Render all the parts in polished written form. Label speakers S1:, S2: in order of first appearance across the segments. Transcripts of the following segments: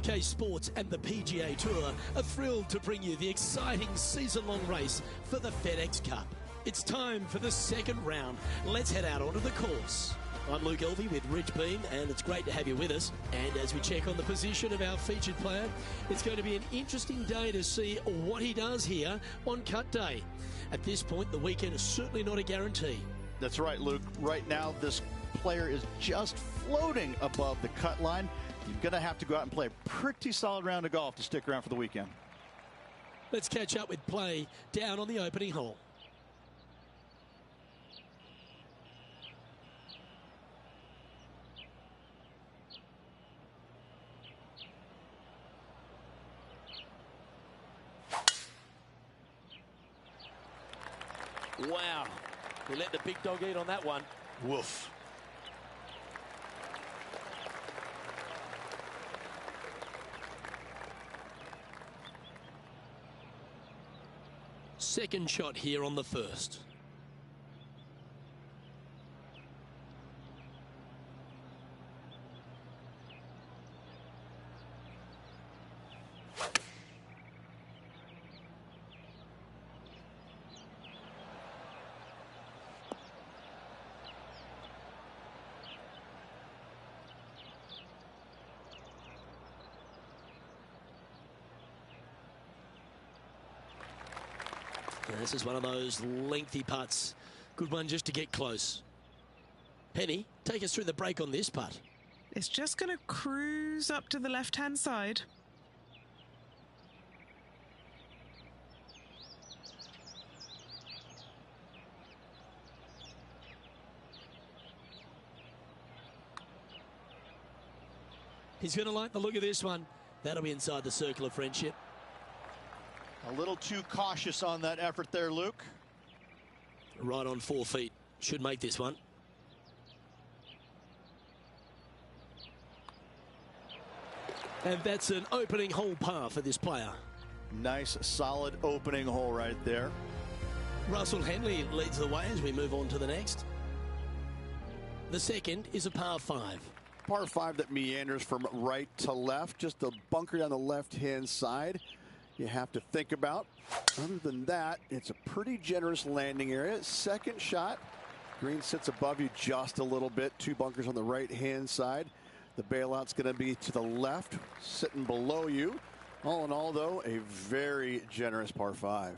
S1: Pga Sports and the PGA Tour are thrilled to bring you the exciting season-long race for the FedEx Cup. It's time for the second round. Let's head out onto the course. I'm Luke Elvey with Rich Beam, and it's great to have you with us. And as we check on the position of our featured player, it's going to be an interesting day to see what he does here on cut day. At this point, the weekend is certainly not a guarantee.
S2: That's right, Luke. Right now, this player is just floating above the cut line. You're going to have to go out and play a pretty solid round of golf to stick around for the weekend.
S1: Let's catch up with play down on the opening hole.
S3: Wow. He let the big dog eat on that one.
S2: Woof.
S1: Second shot here on the first. This is one of those lengthy putts. Good one just to get close. Penny, take us through the break on this putt.
S4: It's just going to cruise up to the left-hand side.
S1: He's going to like the look of this one. That'll be inside the circle of friendship.
S2: A little too cautious on that effort there, Luke.
S1: Right on 4 feet. Should make this one. And that's an opening hole par for this player.
S2: Nice, solid opening hole right there.
S1: Russell Henley leads the way as we move on to the next. The second is a par 5.
S2: Par 5 that meanders from right to left. Just a bunker down the left-hand side you have to think about. Other than that, it's a pretty generous landing area. Second shot, green sits above you just a little bit. 2 bunkers on the right-hand side. The bailout's going to be to the left, sitting below you. All in all, though, a very generous par 5.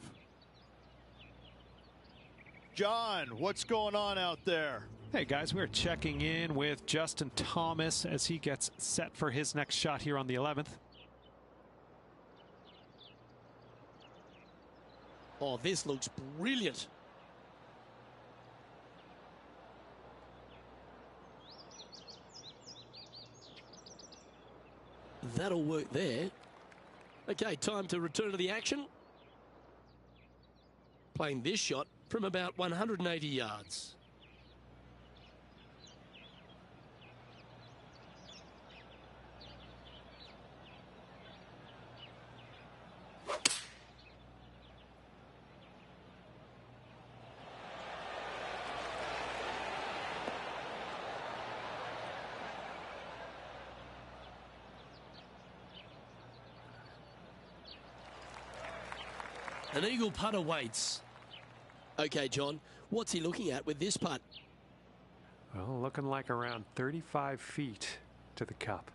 S2: John, what's going on out there?
S5: Hey guys, we're checking in with Justin Thomas as he gets set for his next shot here on the 11th.
S1: Oh, this looks brilliant. That'll work there. Okay, time to return to the action. Playing this shot from about 180 yards. An eagle putt awaits. Okay, John, what's he looking at with this putt?
S5: Well, looking like around 35 feet to the cup.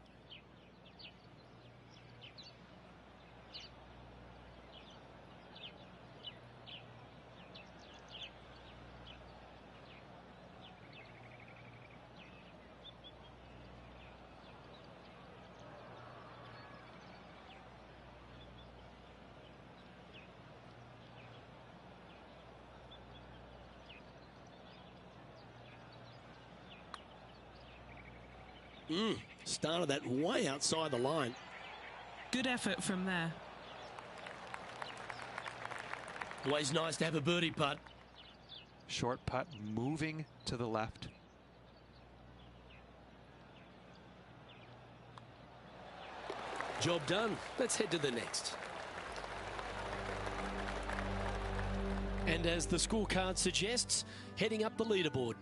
S1: Started that way outside the line.
S4: Good effort from there.
S1: Always nice to have a birdie putt.
S5: Short putt moving to the left.
S1: Job done. Let's head to the next. And as the scorecard suggests, heading up the leaderboard.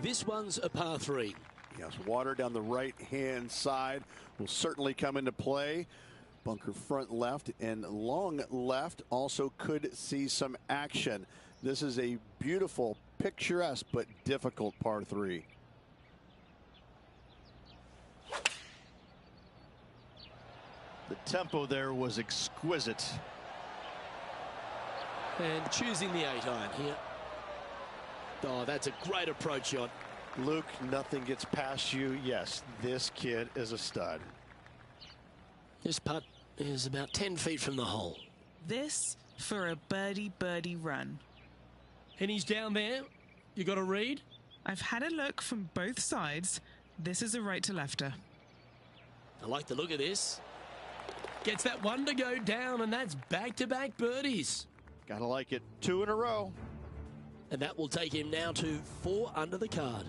S1: This one's a par 3.
S2: Yes, water down the right-hand side will certainly come into play. Bunker front left and long left also could see some action. This is a beautiful, picturesque, but difficult par 3.
S6: The tempo there was exquisite.
S1: And choosing the 8-iron here. Oh, that's a great approach shot.
S6: Luke, nothing gets past you. Yes, this kid is a stud.
S1: This putt is about 10 feet from the hole.
S4: This for a birdie run.
S1: And he's down there. You got a read?
S4: I've had a look from both sides. This is a right to lefter.
S1: I like the look of this. Gets that one to go down, and that's back-to-back birdies.
S6: Gotta like it. 2 in a row.
S1: And that will take him now to 4 under the card.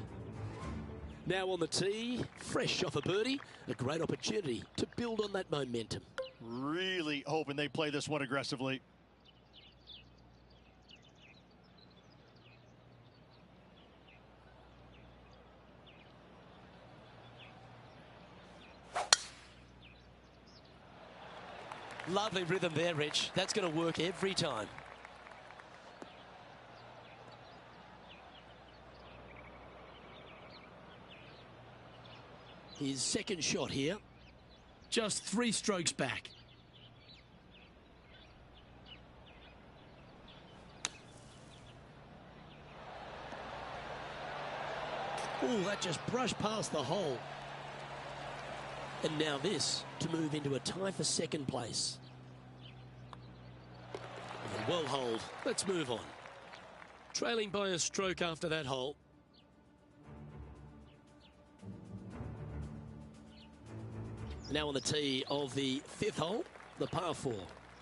S1: Now on the tee, fresh off a birdie, a great opportunity to build on that momentum.
S6: Really hoping they play this one aggressively.
S1: Lovely rhythm there, Rich. That's going to work every time. His second shot here, just 3 strokes back. Oh, that just brushed past the hole. And now this to move into a tie for second place. And well holed. Let's move on. Trailing by a stroke after that hole. Now on the tee of the 5th hole, the par 4.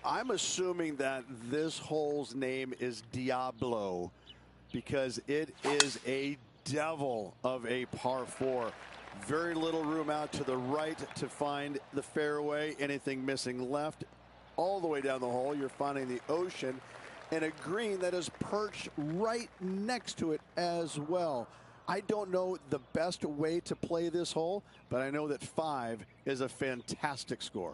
S2: I'm assuming that this hole's name is Diablo because it is a devil of a par 4. Very little room out to the right to find the fairway. Anything missing left, all the way down the hole, you're finding the ocean and a green that is perched right next to it as well. I don't know the best way to play this hole, but I know that 5 is a fantastic score.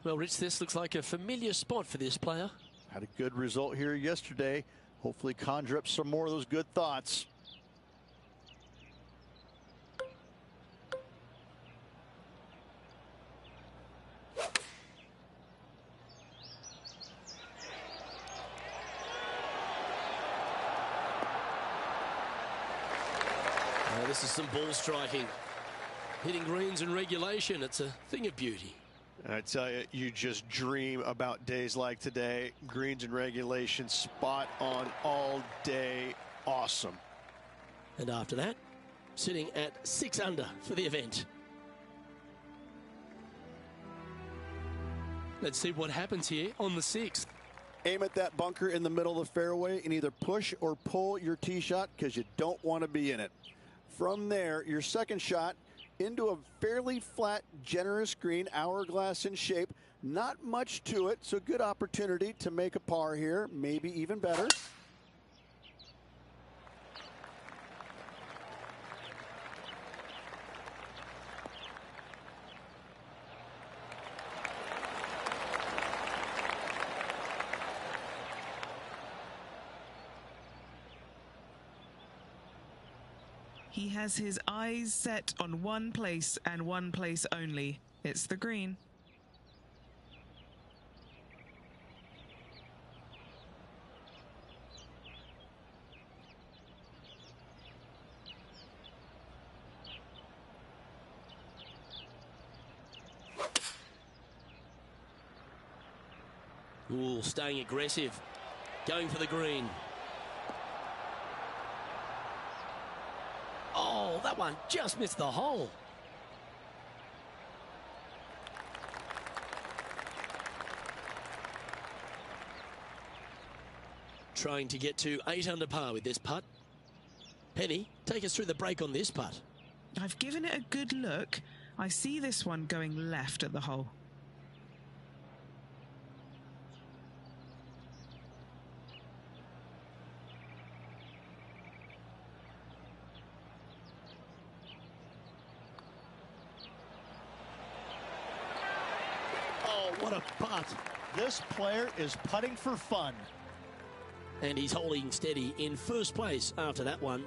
S1: Well, Rich, this looks like a familiar spot for this player.
S6: Had a good result here yesterday. Hopefully conjure up some more of those good thoughts.
S1: This is some ball striking. Hitting greens in regulation, it's a thing of beauty.
S6: I tell you, you just dream about days like today. Greens in regulation, spot on all day. Awesome.
S1: And after that, sitting at 6 under for the event. Let's see what happens here on the 6th.
S2: Aim at that bunker in the middle of the fairway and either push or pull your tee shot because you don't want to be in it. From there, your second shot into a fairly flat, generous green, hourglass in shape. Not much to it, so good opportunity to make a par here, maybe even better.
S4: He has his eyes set on one place and one place only. It's the green.
S1: Ooh, staying aggressive. Going for the green. Oh, that one just missed the hole. Trying to get to 8 under par with this putt. Penny, take us through the break on this putt.
S4: I've given it a good look. I see this one going left at the hole.
S1: Oh, what a putt.
S7: This player is putting for fun.
S1: And he's holding steady in first place after that one.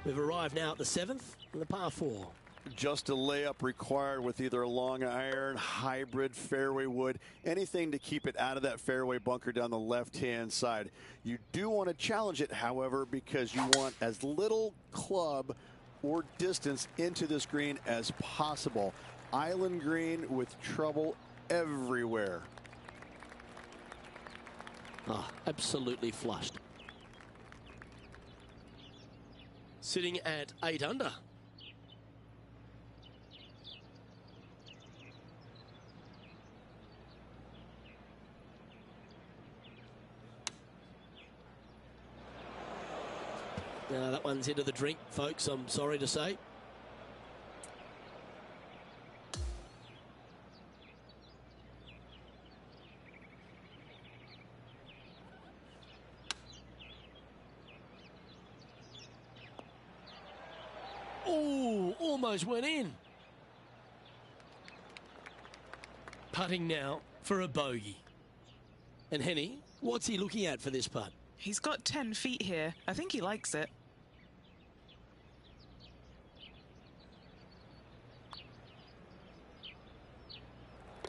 S1: We've arrived now at the 7th, and the par 4.
S2: Just a layup required with either a long iron, hybrid, fairway wood, anything to keep it out of that fairway bunker down the left-hand side. You do want to challenge it, however, because you want as little club or distance into this green as possible. Island green with trouble everywhere.
S1: Oh, absolutely flushed. Sitting at 8 under. Now that one's into the drink, folks, I'm sorry to say. Oh, almost went in. Putting now for a bogey. And Henny, what's he looking at for this putt?
S4: He's got 10 feet here. I think he likes it.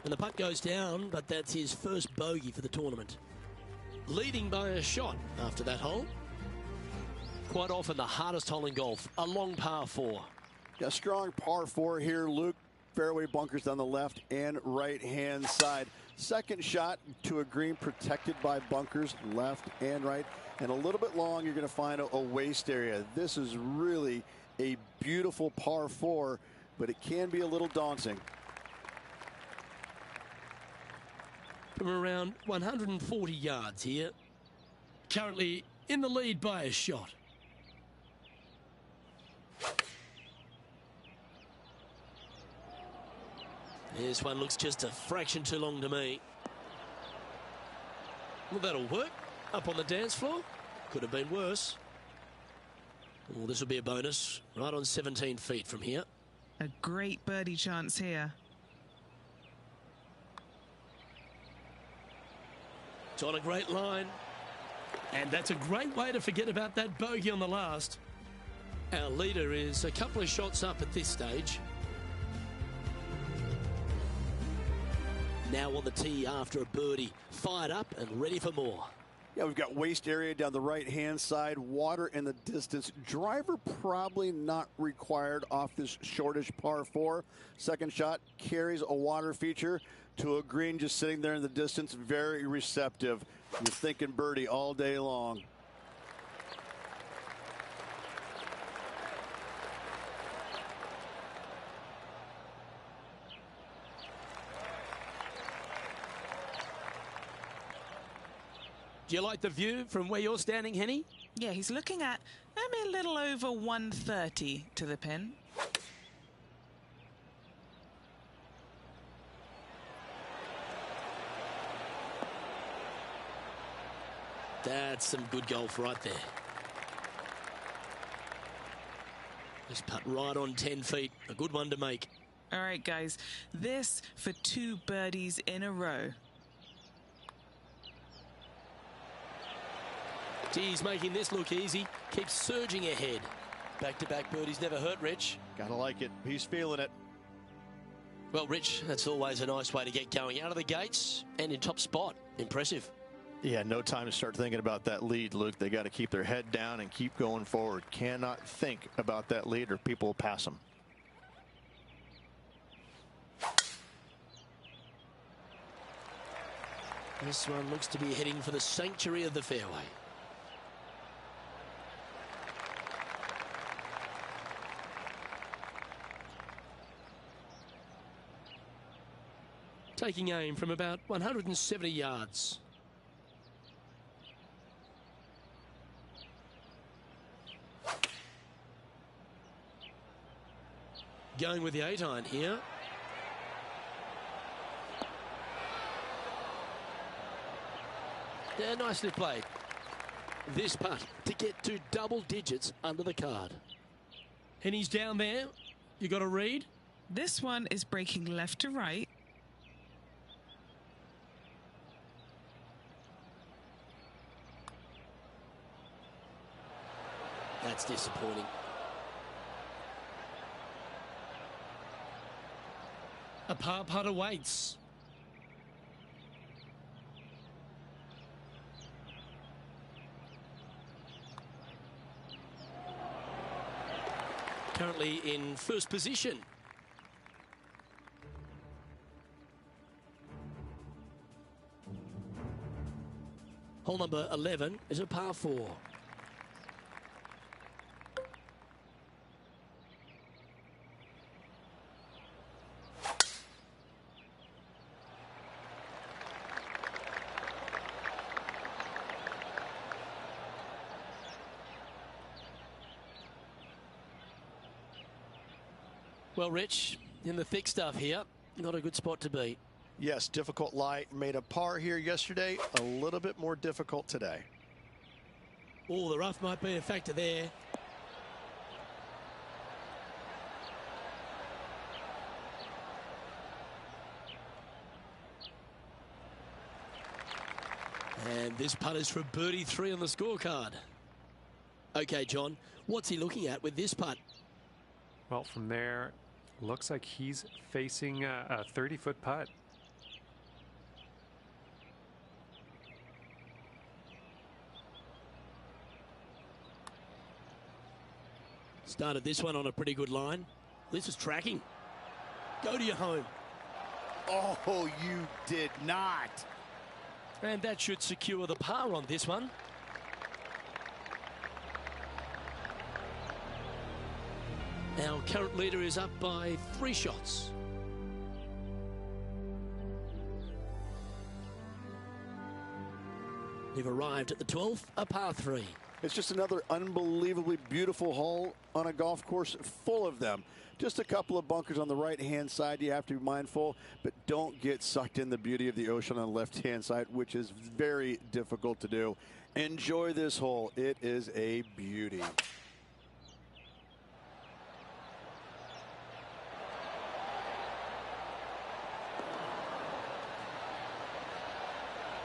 S1: And the putt goes down, but that's his first bogey for the tournament. Leading by a shot after that hole. Quite often the hardest hole in golf, a long par 4.
S2: A strong par 4 here, Luke. Fairway bunkers down the left and right hand side. Second shot to a green protected by bunkers left and right. And a little bit long, you're going to find a waste area. This is really a beautiful par 4, but it can be a little daunting.
S1: From around 140 yards here. Currently in the lead by a shot. This one looks just a fraction too long to me. Well, that'll work. Up on the dance floor. Could have been worse. Well, this will be a bonus. Right on 17 feet from here.
S4: A great birdie chance here.
S1: It's on a great line. And that's a great way to forget about that bogey on the last. Our leader is a couple of shots up at this stage. Now on the tee after a birdie. Fired up and ready for more.
S2: Yeah, we've got waste area down the right-hand side, water in the distance. Driver probably not required off this shortish par 4. Second shot carries a water feature to a green just sitting there in the distance. Very receptive. You're thinking birdie all day long.
S1: Do you like the view from where you're standing, Henny?
S4: Yeah, he's looking at maybe a little over 130 to the pin.
S1: That's some good golf right there. Just putt right on 10 feet. A good one to make.
S4: All right, guys. This for 2 birdies in a row.
S1: He's making this look easy. Keeps surging ahead. Back-to-back birdies never hurt, Rich.
S6: Gotta like it. He's feeling it.
S1: Well, Rich, that's always a nice way to get going out of the gates and in top spot. Impressive.
S6: Yeah, no time to start thinking about that lead, Luke. They got to keep their head down and keep going forward. Cannot think about that lead or people will pass them.
S1: This one looks to be heading for the sanctuary of the fairway. Taking aim from about 170 yards. Going with the 8-iron here. Yeah, nicely played. This putt to get to double digits under the card. And he's down there. You got to read.
S4: This one is breaking left to right.
S1: That's disappointing. A par putt awaits. Currently in first position. Hole number 11 is a par 4. Well, Rich, in the thick stuff here, not a good spot to be.
S6: Yes, difficult lie. Made a par here yesterday. A little bit more difficult today.
S1: Oh, the rough might be a factor there. And this putt is for birdie 3 on the scorecard. Okay, John, what's he looking at with this putt?
S5: Well, from there, looks like he's facing a 30-foot putt.
S1: Started this one on a pretty good line. This is tracking. Go to your home.
S2: Oh, you did not.
S1: And that should secure the par on this one. Our current leader is up by 3 shots. They've arrived at the 12th, a par 3.
S2: It's just another unbelievably beautiful hole on a golf course full of them. Just a couple of bunkers on the right-hand side. You have to be mindful, but don't get sucked in the beauty of the ocean on the left-hand side, which is very difficult to do. Enjoy this hole. It is a beauty.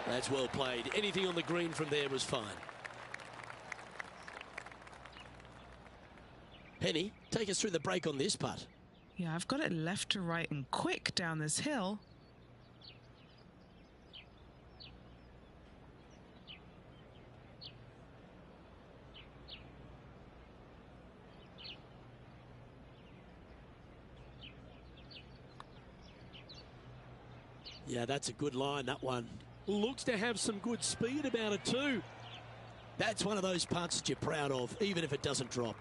S1: That's well played. Anything on the green from there was fine. Penny, take us through the break on this putt.
S4: Yeah, I've got it left to right and quick down this hill.
S1: Yeah, that's a good line, that one. Looks to have some good speed about it too. That's one of those putts that you're proud of, even if it doesn't drop.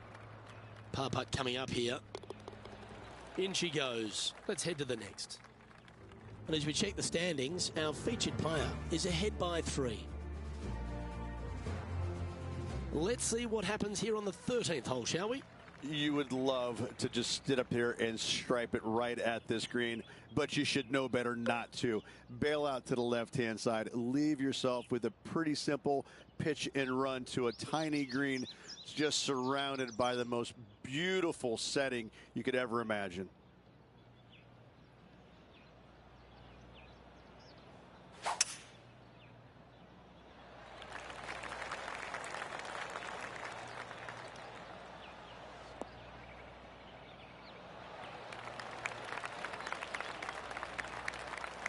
S1: Par putt coming up here. In she goes. Let's head to the next. And as we check the standings, our featured player is ahead by 3. Let's see what happens here on the 13th hole, shall we?
S2: You would love to just sit up here and stripe it right at this green, but you should know better not to. Bail out to the left-hand side. Leave yourself with a pretty simple pitch and run to a tiny green, just surrounded by the most beautiful setting you could ever imagine.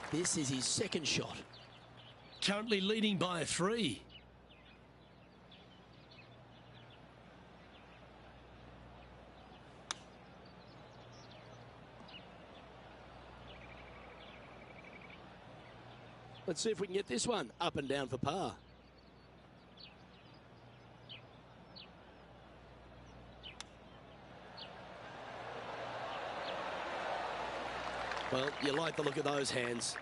S1: This is his second shot. Currently leading by 3. Let's see if we can get this one up and down for par. Well, you like the look of those hands.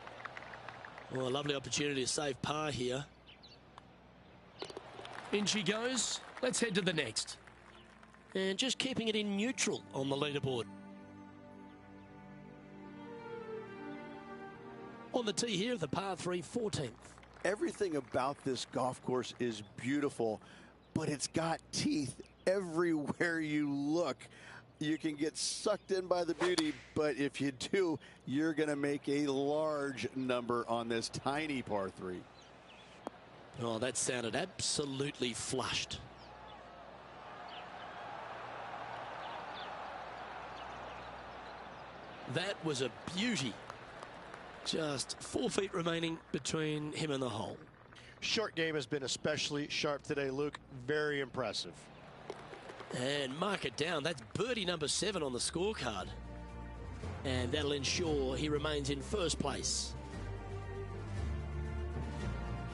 S1: Well, a lovely opportunity to save par here. In she goes. Let's head to the next. And just keeping it in neutral on the leaderboard. On the tee here, the par 3 14th.
S2: Everything about this golf course is beautiful, but it's got teeth everywhere you look. You can get sucked in by the beauty, but if you do, you're going to make a large number on this tiny par 3.
S1: Oh, that sounded absolutely flushed. That was a beauty. Just 4 feet remaining between him and the hole.
S6: Short game has been especially sharp today, Luke. Very impressive.
S1: And mark it down. That's birdie number 7 on the scorecard. And that'll ensure he remains in first place.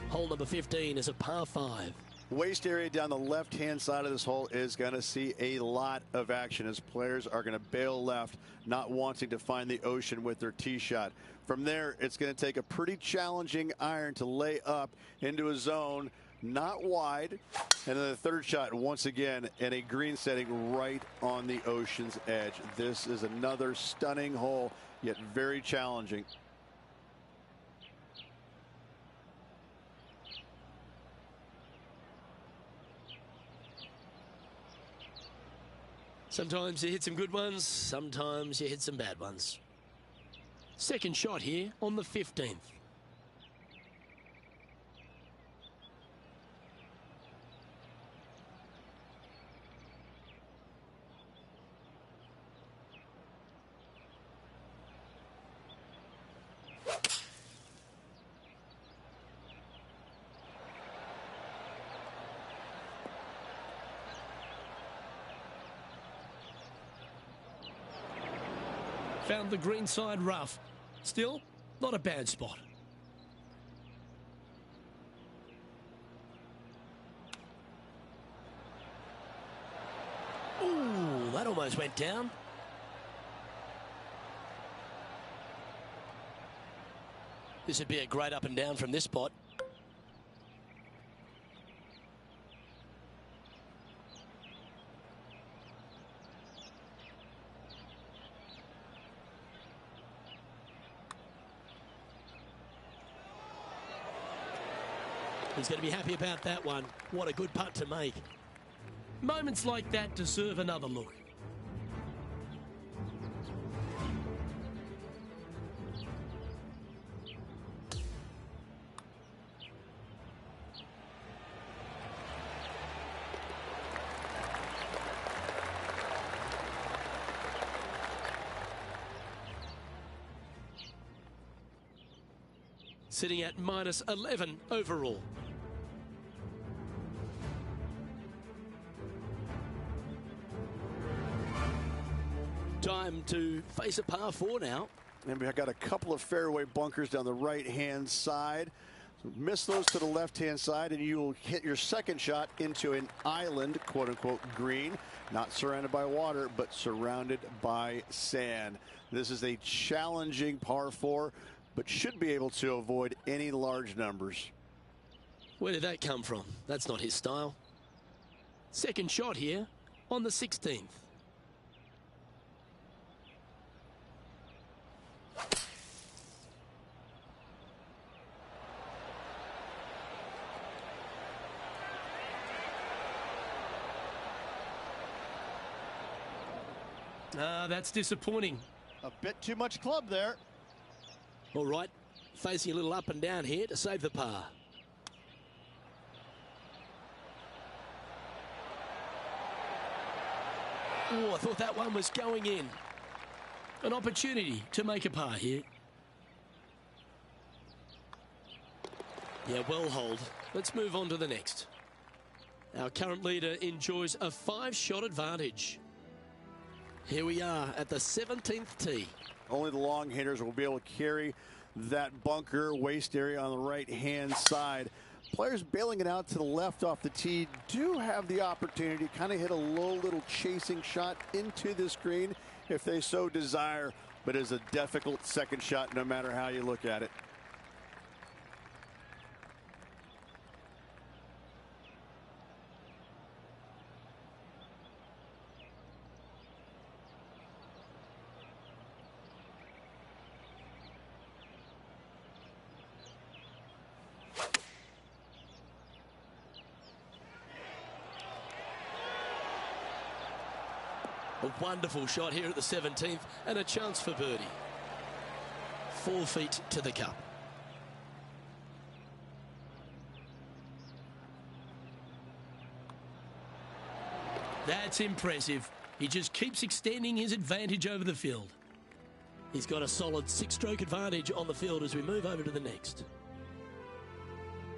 S1: Hole number 15 is a par 5.
S2: Waste area down the left-hand side of this hole is going to see a lot of action as players are going to bail left, not wanting to find the ocean with their tee shot. From there, it's going to take a pretty challenging iron to lay up into a zone, not wide. And then the third shot, once again, in a green setting right on the ocean's edge. This is another stunning hole, yet very challenging.
S1: Sometimes you hit some good ones, sometimes you hit some bad ones. Second shot here on the 15th. Found the green side rough. Still, not a bad spot. Ooh, that almost went down. This would be a great up and down from this spot. He's going to be happy about that one. What a good putt to make. Moments like that deserve another look. Sitting at minus 11 overall. Time to face a par 4 now.
S2: And we've got a couple of fairway bunkers down the right-hand side. So miss those to the left-hand side, and you will hit your second shot into an island, quote-unquote, green. Not surrounded by water, but surrounded by sand. This is a challenging par 4, but should be able to avoid any large numbers.
S1: Where did that come from? That's not his style. Second shot here on the 16th. That's disappointing.
S7: A bit too much club there.
S1: All right, facing a little up and down here to save the par. Oh, I thought that one was going in. An opportunity to make a par here. Yeah, well holed. Let's move on to the next. Our current leader enjoys a 5-shot advantage. Here we are at the 17th tee.
S2: Only the long hitters will be able to carry that bunker waste area on the right-hand side. Players bailing it out to the left off the tee do have the opportunity to kind of hit a low little chasing shot into this green if they so desire, but it's a difficult second shot no matter how you look at it.
S1: A wonderful shot here at the 17th and a chance for birdie. 4 feet to the cup. That's impressive. He just keeps extending his advantage over the field. He's got a solid 6-stroke advantage on the field as we move over to the next.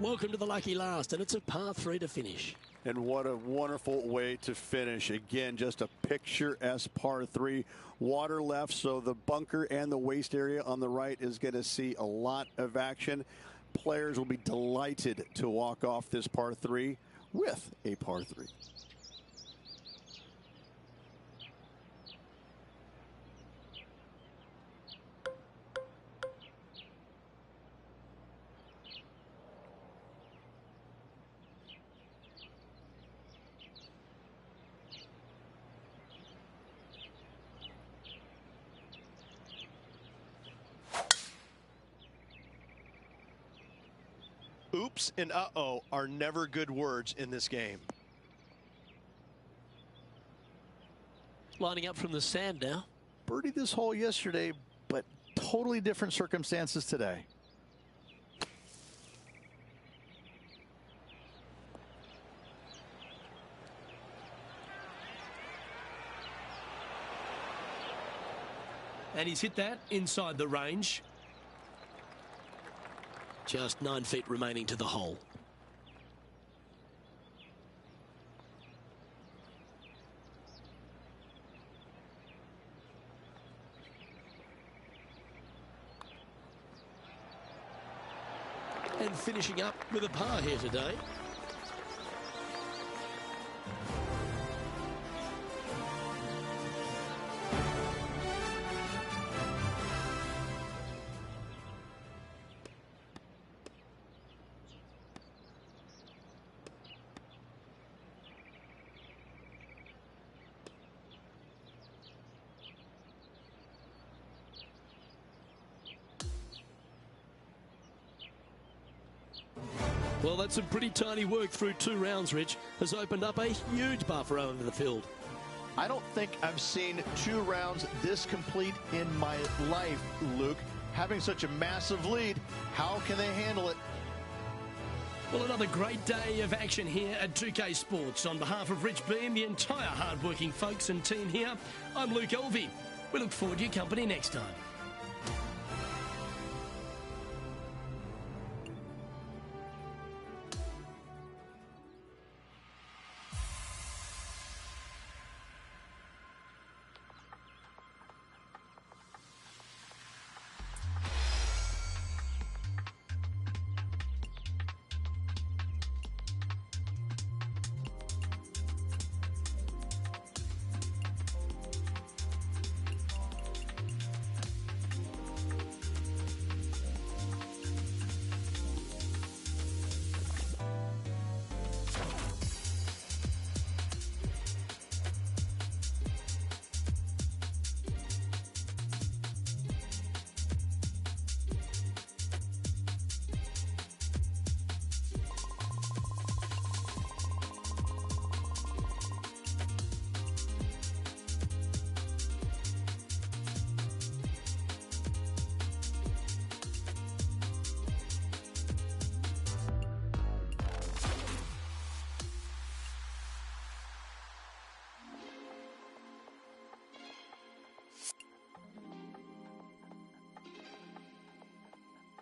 S1: Welcome to the lucky last, and it's a par 3 to finish.
S2: And what a wonderful way to finish. Again, just a picturesque par 3. Water left, so the bunker and the waist area on the right is going to see a lot of action. Players will be delighted to walk off this par 3 with a par 3.
S6: Oops and uh-oh are never good words in this game.
S1: Lining up from the sand now.
S7: Birdied this hole yesterday, but totally different circumstances today.
S1: And he's hit that inside the range. Just 9 feet remaining to the hole. And finishing up with a par here today. Well, that's some pretty tiny work through 2 rounds, Rich. Has opened up a huge buffer over the field.
S7: I don't think I've seen 2 rounds this complete in my life, Luke. Having such a massive lead, how can they handle it?
S1: Well, another great day of action here at 2K Sports. On behalf of Rich B and the entire hard-working folks and team here, I'm Luke Elvey. We look forward to your company next time.